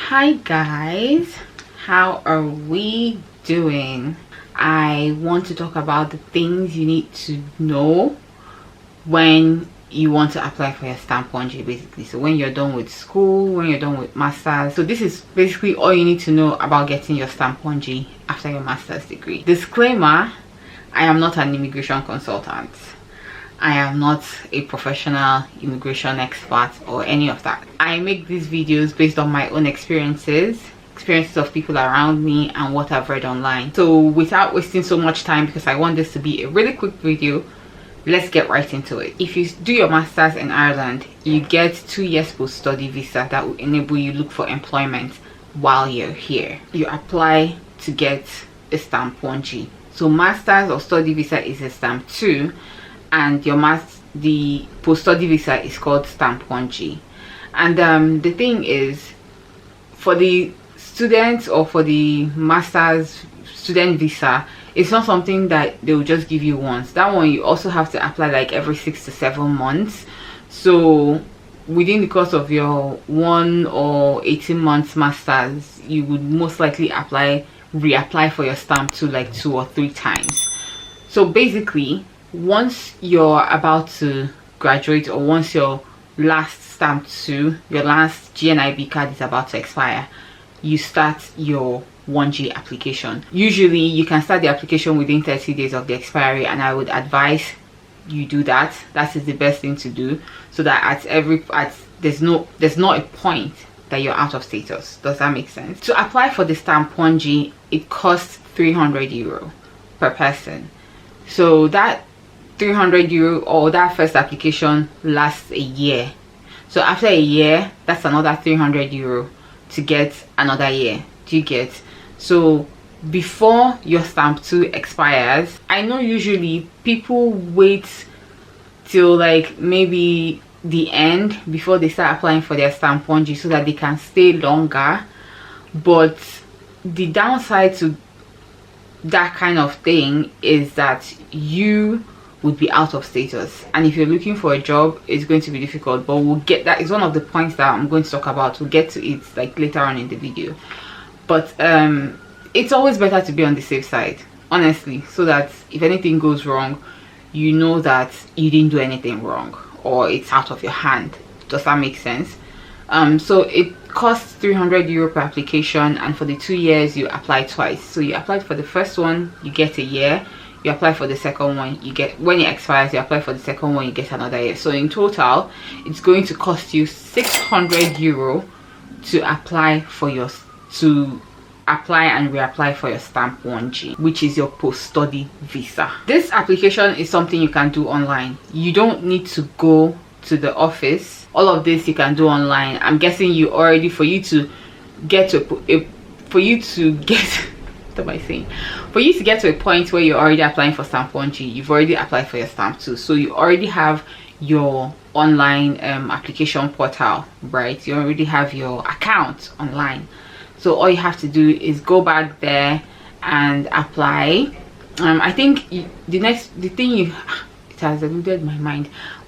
Hi guys, how are we doing? I want to talk about the things you need to know when you want to apply for your stamp 1G, basically. So when you're done with school, when you're done with masters. So this is basically all you need to know about getting your stamp 1G after your master's degree. Disclaimer, I am not an immigration consultant. I am not a professional immigration expert or any of that. I make these videos based on my own experiences of people around me and what I've read online. So without wasting so much time, because I want this to be a really quick video, let's get right into it. If you do your masters in Ireland, you get 2 years post-study visa that will enable you look for employment while you're here. You apply to get a stamp 1G. So masters or study visa is a stamp 2, and the post-study visa is called stamp 1G. And the thing is, for the students or for the master's student visa, it's not something that they will just give you once. That one you also have to apply like every 6 to 7 months. So within the course of your 1 or 18 months masters, you would most likely reapply for your stamp to like 2 or 3 times. So basically, once you're about to graduate, or once your last stamp 2, your last GNIB card is about to expire, you start your 1G application. Usually you can start the application within 30 days of the expiry, and I would advise you do that. That is the best thing to do, so that there's not a point that you're out of status. Does that make sense? To apply for the stamp 1G, it costs €300 per person. So that €300 or that first application lasts a year. So after a year, that's another €300 to get another year. Do you get? So before your stamp 2 expires, I know usually people wait till like maybe the end before they start applying for their stamp 1G so that they can stay longer. But the downside to that kind of thing is that you would be out of status, and if you're looking for a job, it's going to be difficult. But we'll get that. Is one of the points that I'm going to talk about. We'll get to it like later on in the video. But it's always better to be on the safe side, honestly, so that if anything goes wrong, you know that you didn't do anything wrong, or it's out of your hand. Does that make sense? So it costs €300 per application, and for the 2 years you apply twice. So you apply for the first one, you get a year. You apply for the second one, you get, when it expires, you apply for the second one, you get another year. So in total, it's going to cost you €600 to apply and reapply for your stamp 1G, which is your post-study visa. This application is something you can do online. You don't need to go to the office. All of this you can do online. I'm guessing you already, for you to get to a point where you're already applying for stamp 1G, you've already applied for your stamp 2. So you already have your online application portal, right? You already have your account online. So all you have to do is go back there and apply. I think it has eluded my mind,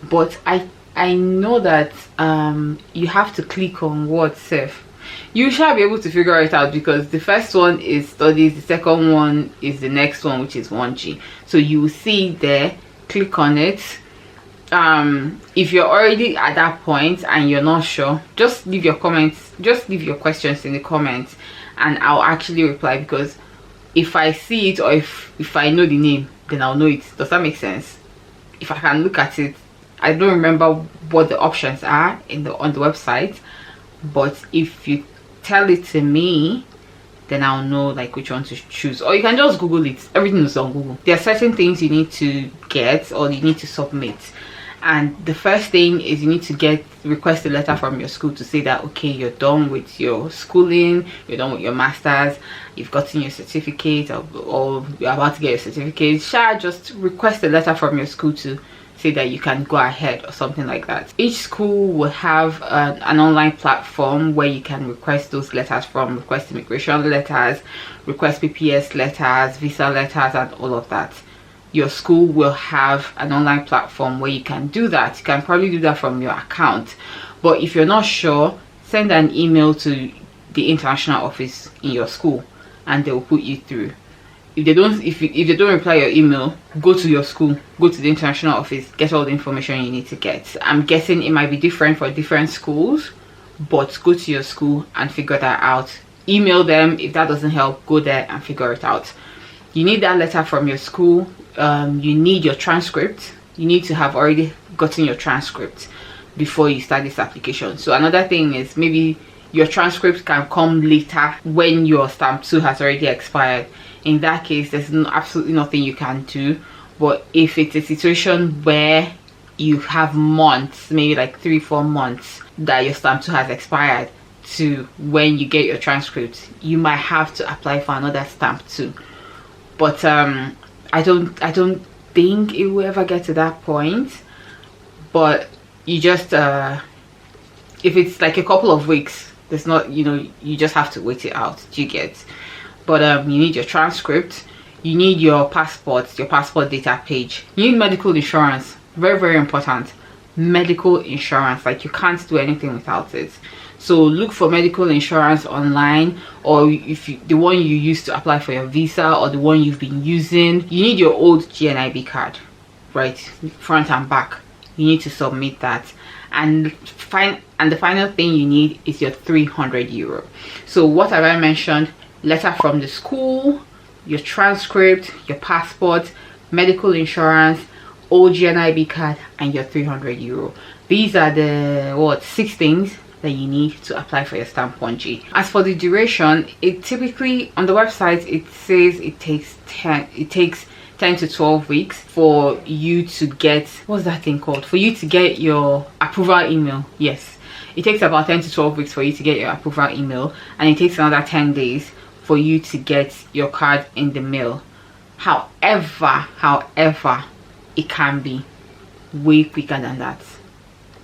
but I know that you have to click on what safe. You shall be able to figure it out, because the first one is studies, the second one is the next one, which is 1G. So you will see there, click on it. If you're already at that point and you're not sure, just leave your questions in the comments, and I'll actually reply, because if I see it, or if I know the name, then I'll know it. Does that make sense? If I can look at it, I don't remember what the options are on the website, but if you tell it to me, then I'll know like which one to choose. Or you can just Google it. Everything is on Google. There are certain things you need to get, or you need to submit, and the first thing is you need to request a letter from your school to say that, okay, you're done with your schooling, you're done with your masters, you've gotten your certificate, or you're about to get your certificate. Just request a letter from your school to say that you can go ahead, or something like that. Each school will have an online platform where you can request those letters from, request immigration letters, request PPS letters, visa letters, and all of that. Your school will have an online platform where you can do that. You can probably do that from your account, but if you're not sure, send an email to the international office in your school, and they'll put you through. If they don't, if they don't reply your email, go to your school, go to the international office, get all the information you need to get. I'm guessing it might be different for different schools, but go to your school and figure that out. Email them. If that doesn't help, go there and figure it out. You need that letter from your school. You need your transcript. You need to have already gotten your transcript before you start this application. So another thing is, maybe your transcript can come later when your stamp 2 has already expired. In that case, there's absolutely nothing you can do. But if it's a situation where you have months, maybe like 3-4 months, that your stamp 2 has expired to when you get your transcript, you might have to apply for another stamp 2. But I don't think it will ever get to that point. But you just if it's like a couple of weeks, there's not, you just have to wait it out. Do you get? But you need your transcript, you need your passport data page, you need medical insurance. Very, very important. Medical insurance, like you can't do anything without it. So look for medical insurance online, or if the one you used to apply for your visa, or the one you've been using. You need your old GNIB card, right, front and back. You need to submit that. And the final thing you need is your 300 euro. So what have I mentioned? Letter from the school, your transcript, your passport, medical insurance, old GNIB card, and your 300 euro. These are the 6 things that you need to apply for your stamp 1G. As for the duration, it typically on the website it says it takes 10 to 12 weeks for you to get, what's that thing called, for you to get your approval email. Yes, it takes about 10 to 12 weeks for you to get your approval email, and it takes another 10 days for you to get your card in the mail. However, it can be way quicker than that.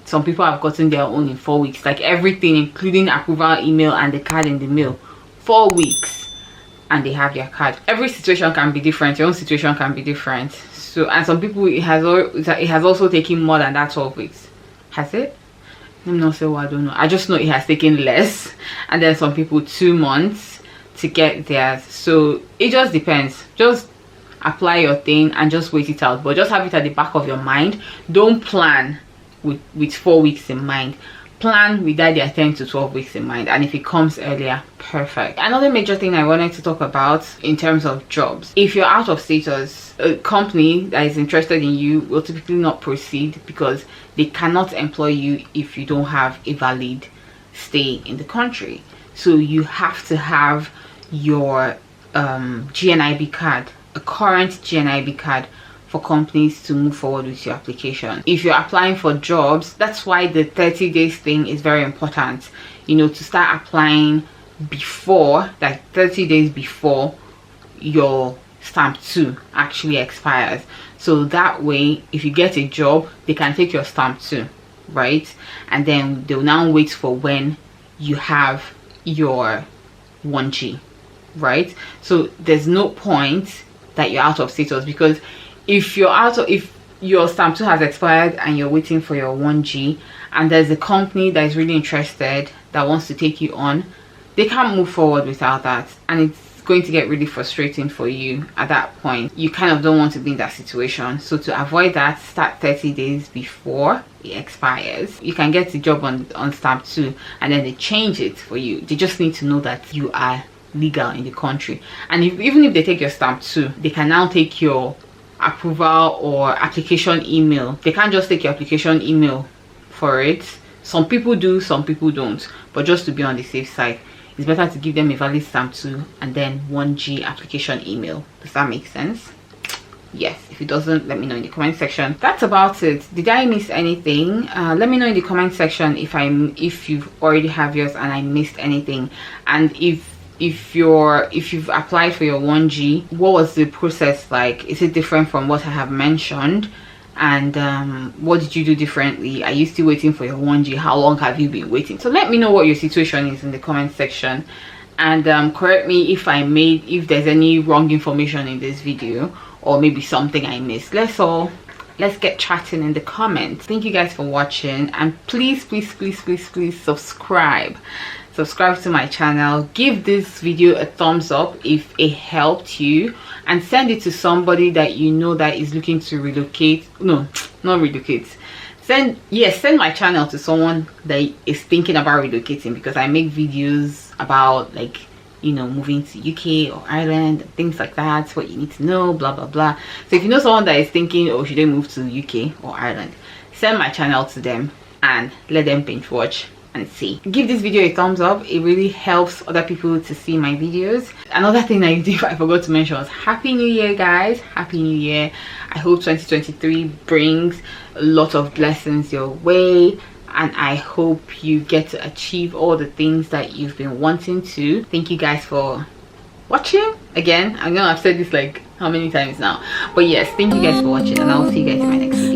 Some people have gotten their own in 4 weeks, like everything including approval email and the card in the mail. 4 weeks and they have their card. Every situation can be different. Your own situation can be different. So, and some people it has also taken more than that 12 weeks. Has it? Let me not say, well, I don't know. I just know it has taken less, and then some people 2 months to get theirs. So it just depends. Just apply your thing and just wait it out, but just have it at the back of your mind. Don't plan with 4 weeks in mind. Plan with that 10 to 12 weeks in mind, and if it comes earlier, perfect. Another major thing I wanted to talk about in terms of jobs: if you're out of status, a company that is interested in you will typically not proceed because they cannot employ you if you don't have a valid stay in the country. So you have to have your GNIB card, a current GNIB card, for companies to move forward with your application. If you're applying for jobs, that's why the 30 days thing is very important, to start applying before, like 30 days before your stamp 2 actually expires. So that way, if you get a job, they can take your stamp 2, right? And then they'll now wait for when you have your 1G, right? So there's no point that you're out of status, because if your stamp 2 has expired and you're waiting for your 1G, and there's a company that is really interested that wants to take you on, they can't move forward without that, and it's going to get really frustrating for you at that point. You kind of don't want to be in that situation. So to avoid that, start 30 days before it expires. You can get the job on stamp 2, and then they change it for you. They just need to know that you are legal in the country. And even if they take your stamp 2, they can now take your approval or application email. They can't just take your application email for it. Some people do, some people don't, but just to be on the safe side, it's better to give them a valid stamp 2 and then 1G application email. Does that make sense? Yes. If it doesn't, let me know in the comment section. That's about it. Did I miss anything? Let me know in the comment section if you've already have yours and I missed anything, and if you've applied for your 1G, what was the process like? Is it different from what I have mentioned? And what did you do differently? Are you still waiting for your 1G? How long have you been waiting? So let me know what your situation is in the comment section, and correct me if there's any wrong information in this video, or maybe something I missed. Let's get chatting in the comments. Thank you guys for watching, and please subscribe subscribe to my channel, give this video a thumbs up if it helped you, and send it to somebody that you know that is looking to relocate. No, not relocate. Send my channel to someone that is thinking about relocating, because I make videos about, like, you know, moving to UK or Ireland, things like that, what you need to know, blah blah blah. So if you know someone that is thinking, oh, should they move to UK or Ireland, send my channel to them and let them binge watch and see. Give this video a thumbs up. It really helps other people to see my videos. Another thing I forgot to mention was Happy New Year, guys. Happy New Year. I hope 2023 brings a lot of blessings your way, and I hope you get to achieve all the things that you've been wanting to. Thank you guys for watching. Again, I know I've said this like how many times now, but yes, thank you guys for watching, and I'll see you guys in my next video.